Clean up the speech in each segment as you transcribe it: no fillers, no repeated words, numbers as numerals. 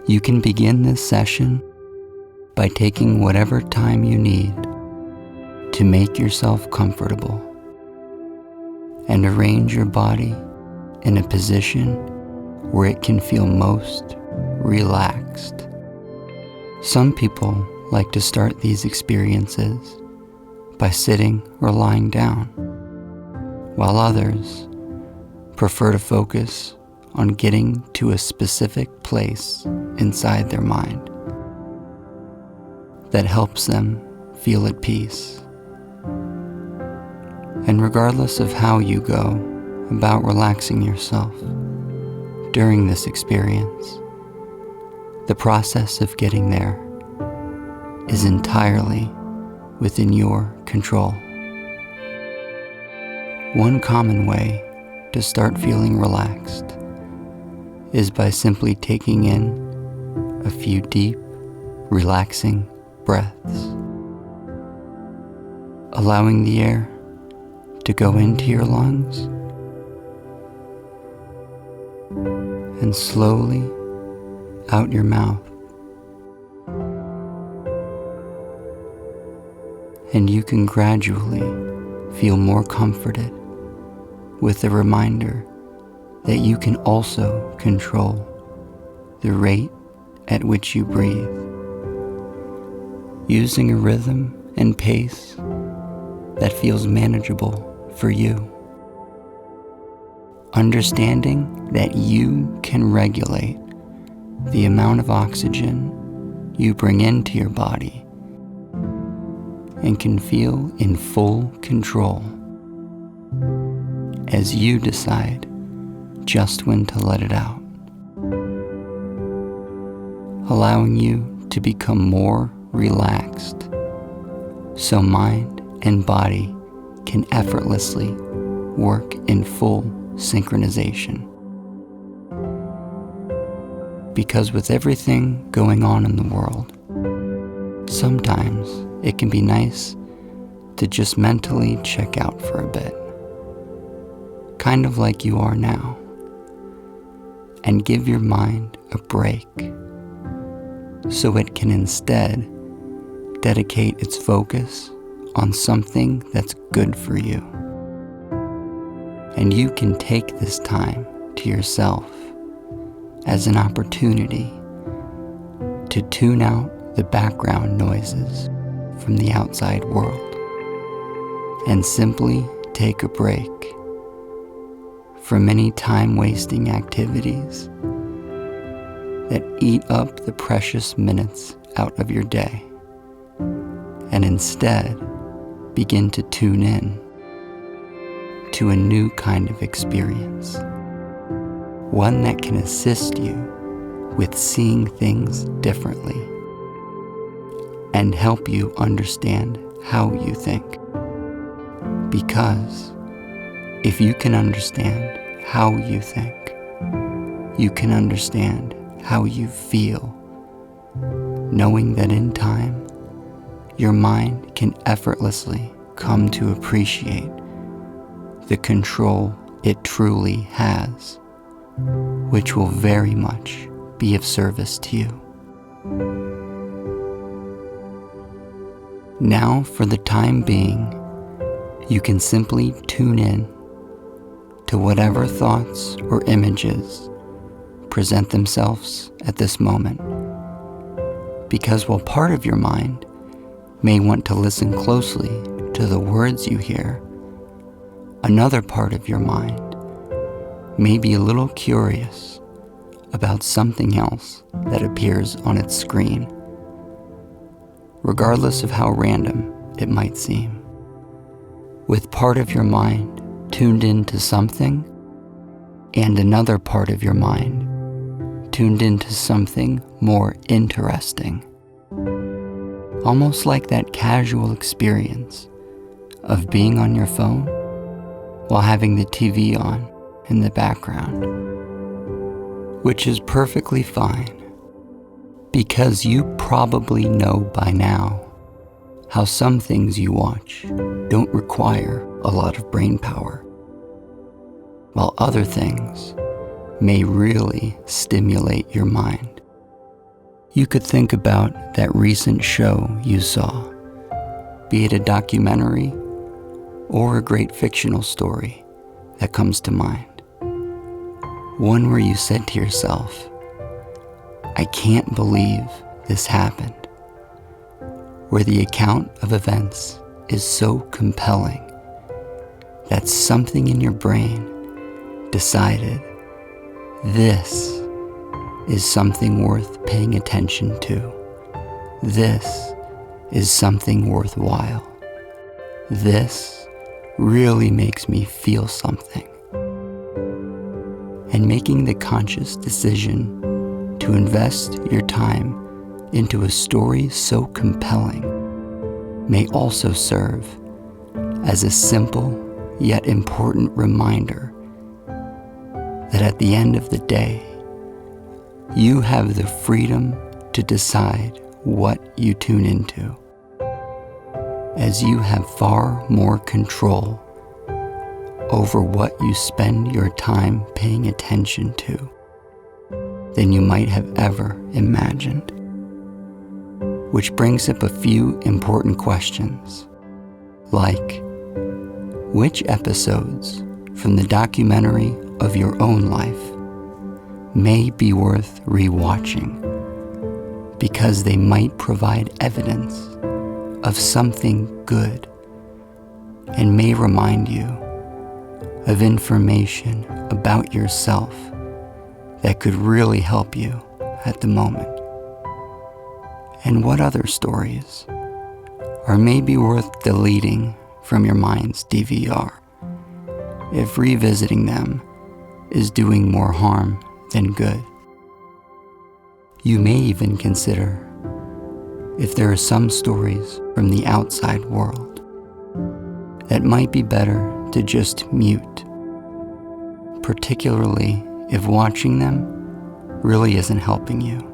You can begin this session by taking whatever time you need to make yourself comfortable and arrange your body in a position where it can feel most relaxed. Some people like to start these experiences by sitting or lying down, while others prefer to focus on getting to a specific place inside their mind that helps them feel at peace. And regardless of how you go about relaxing yourself during this experience, the process of getting there is entirely within your control. One common way to start feeling relaxed is by simply taking in a few deep, relaxing breaths, allowing the air to go into your lungs and slowly out your mouth. And you can gradually feel more comforted with the reminder that you can also control the rate at which you breathe, using a rhythm and pace that feels manageable for you. Understanding that you can regulate the amount of oxygen you bring into your body and can feel in full control as you decide just when to let it out, allowing you to become more relaxed so mind and body can effortlessly work in full synchronization. Because with everything going on in the world, sometimes it can be nice to just mentally check out for a bit, kind of like you are now, and give your mind a break so it can instead dedicate its focus on something that's good for you. And you can take this time to yourself as an opportunity to tune out the background noises from the outside world and simply take a break from any time-wasting activities that eat up the precious minutes out of your day, and instead begin to tune in to a new kind of experience, one that can assist you with seeing things differently and help you understand how you think. Because if you can understand how you think, you can understand how you feel, knowing that in time, your mind can effortlessly come to appreciate the control it truly has, which will very much be of service to you. Now, for the time being, you can simply tune in to whatever thoughts or images present themselves at this moment. Because while part of your mind may want to listen closely to the words you hear, another part of your mind may be a little curious about something else that appears on its screen, regardless of how random it might seem. With part of your mind tuned into something and another part of your mind tuned into something more interesting, almost like that casual experience of being on your phone while having the TV on in the background, which is perfectly fine because you probably know by now how some things you watch don't require a lot of brain power, while other things may really stimulate your mind You could think about that recent show you saw, be it a documentary or a great fictional story that comes to mind. One where you said to yourself, I can't believe this happened. Where the account of events is so compelling that something in your brain decided this is something worth paying attention to. This is something worthwhile. This really makes me feel something. And making the conscious decision to invest your time into a story so compelling may also serve as a simple yet important reminder that at the end of the day, you have the freedom to decide what you tune into, as you have far more control over what you spend your time paying attention to than you might have ever imagined. Which brings up a few important questions, like, which episodes from the documentary of your own life may be worth rewatching because they might provide evidence of something good and may remind you of information about yourself that could really help you at the moment. And what other stories are maybe worth deleting from your mind's DVR if revisiting them is doing more harm than good. You may even consider if there are some stories from the outside world that might be better to just mute, particularly if watching them really isn't helping you.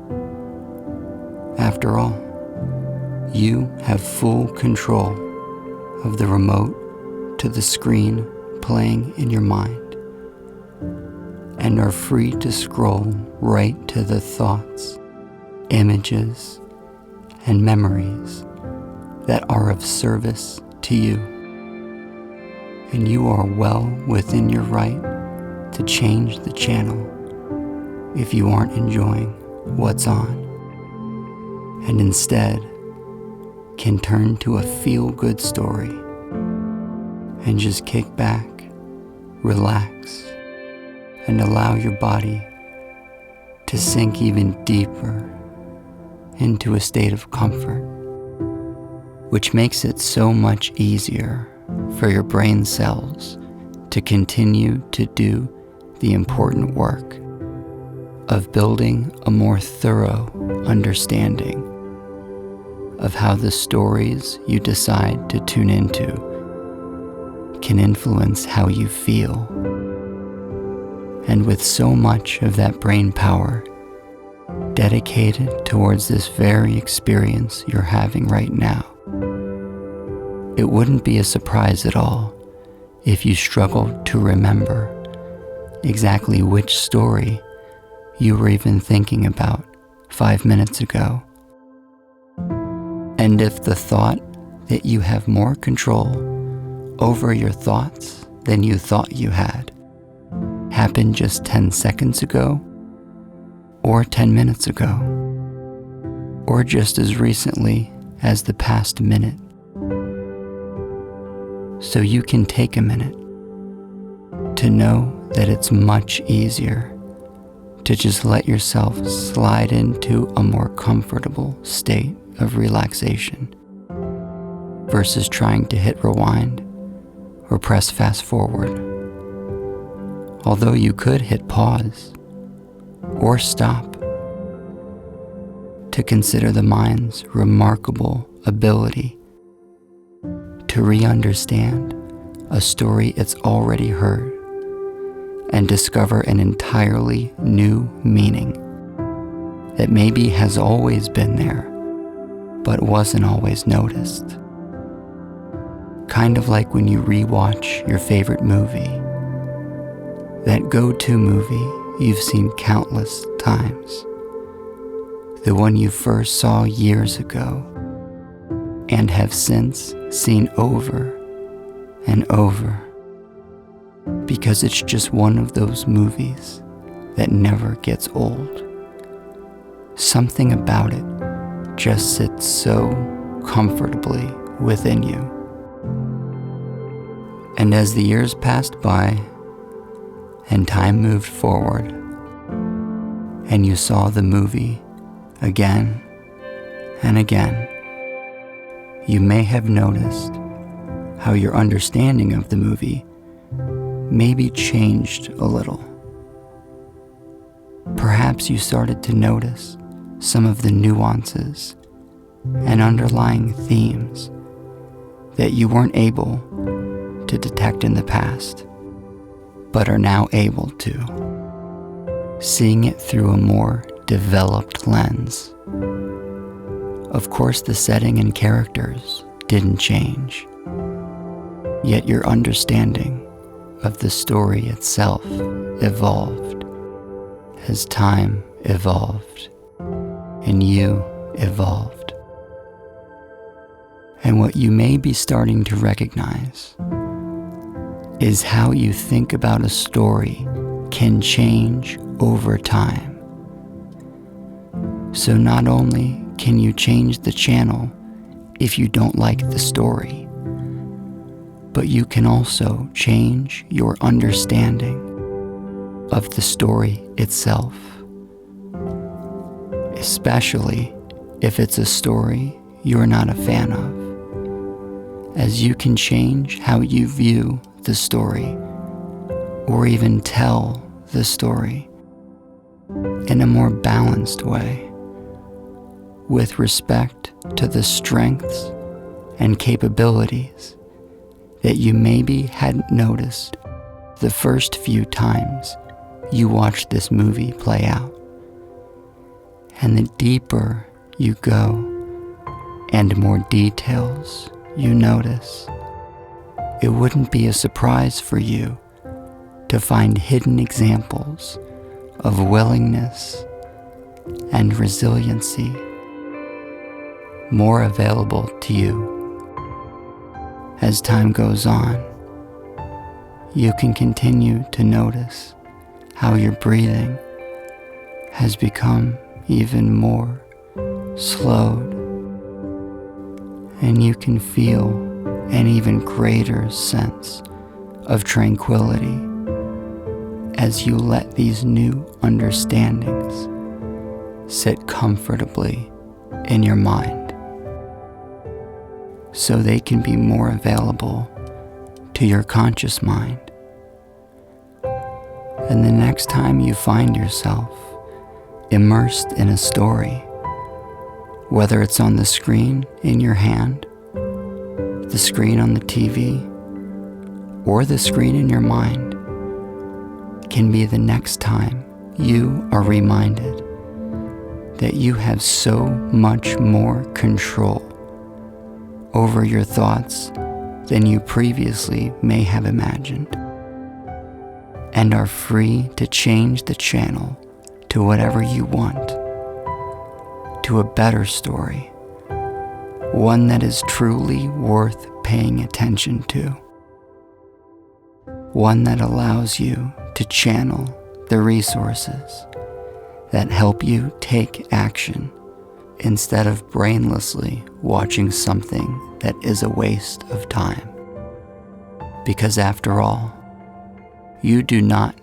After all, you have full control of the remote to the screen playing in your mind and are free to scroll right to the thoughts, images, and memories that are of service to you. And you are well within your right to change the channel if you aren't enjoying what's on, and instead can turn to a feel-good story and just kick back, relax, and allow your body to sink even deeper into a state of comfort, which makes it so much easier for your brain cells to continue to do the important work of building a more thorough understanding of how the stories you decide to tune into can influence how you feel. And with so much of that brain power dedicated towards this very experience you're having right now, it wouldn't be a surprise at all if you struggled to remember exactly which story you were even thinking about 5 minutes ago. And if the thought that you have more control over your thoughts than you thought you had happened just 10 seconds ago, or 10 minutes ago, or just as recently as the past minute, so you can take a minute to know that it's much easier to just let yourself slide into a more comfortable state of relaxation versus trying to hit rewind or press fast forward. Although you could hit pause or stop to consider the mind's remarkable ability to re-understand a story it's already heard and discover an entirely new meaning that maybe has always been there but wasn't always noticed. Kind of like when you rewatch your favorite movie, that go-to movie you've seen countless times, the one you first saw years ago and have since seen over and over, because it's just one of those movies that never gets old. Something about it just sits so comfortably within you. And as the years passed by and time moved forward, and you saw the movie again and again, you may have noticed how your understanding of the movie maybe changed a little. Perhaps you started to notice some of the nuances and underlying themes that you weren't able to detect in the past, but are now able to, seeing it through a more developed lens. Of course, the setting and characters didn't change, yet your understanding of the story itself evolved as time evolved and you evolved. And what you may be starting to recognize is how you think about a story can change over time. So not only can you change the channel if you don't like the story, but you can also change your understanding of the story itself, especially if it's a story you're not a fan of, as you can change how you view the story or even tell the story in a more balanced way, with respect to the strengths and capabilities that you maybe hadn't noticed the first few times you watched this movie play out. And the deeper you go and more details you notice, it wouldn't be a surprise for you to find hidden examples of willingness and resiliency more available to you. As time goes on, you can continue to notice how your breathing has become even more slowed, and you can feel an even greater sense of tranquility as you let these new understandings sit comfortably in your mind, so they can be more available to your conscious mind. And the next time you find yourself immersed in a story, whether it's on the screen in your hand, the screen on the TV, or the screen in your mind, can be the next time you are reminded that you have so much more control over your thoughts than you previously may have imagined, and are free to change the channel to whatever you want, to a better story, one that is truly worth paying attention to, one that allows you to channel the resources that help you take action instead of brainlessly watching something that is a waste of time. Because after all, you do not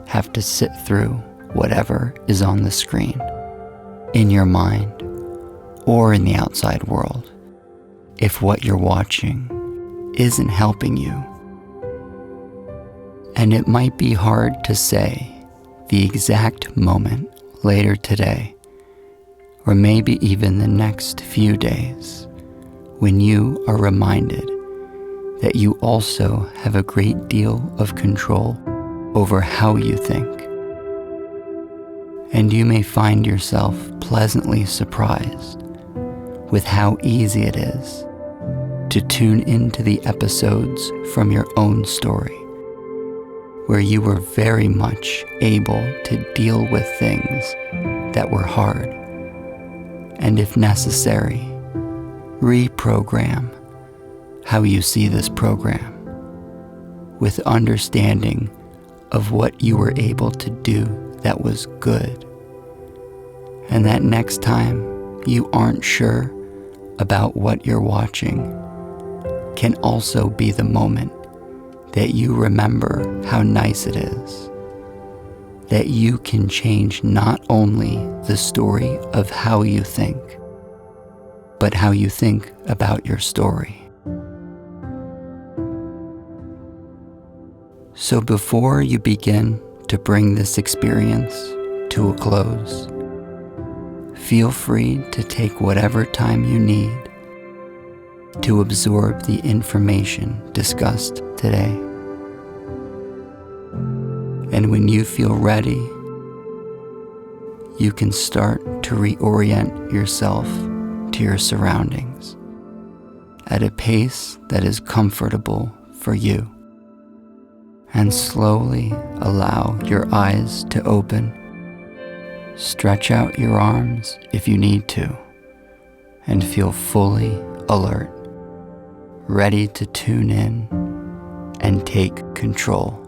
have to sit through whatever is on the screen, in your mind, or in the outside world, if what you're watching isn't helping you. And it might be hard to say the exact moment later today, or maybe even the next few days, when you are reminded that you also have a great deal of control over how you think. And you may find yourself pleasantly surprised with how easy it is to tune into the episodes from your own story, where you were very much able to deal with things that were hard and if necessary, reprogram how you see this program with understanding of what you were able to do that was good. And that next time you aren't sure about what you're watching can also be the moment that you remember how nice it is, that you can change not only the story of how you think, but how you think about your story. So before you begin to bring this experience to a close, feel free to take whatever time you need to absorb the information discussed today. And when you feel ready, you can start to reorient yourself to your surroundings at a pace that is comfortable for you. And slowly allow your eyes to open. Stretch out your arms if you need to, and feel fully alert, ready to tune in and take control.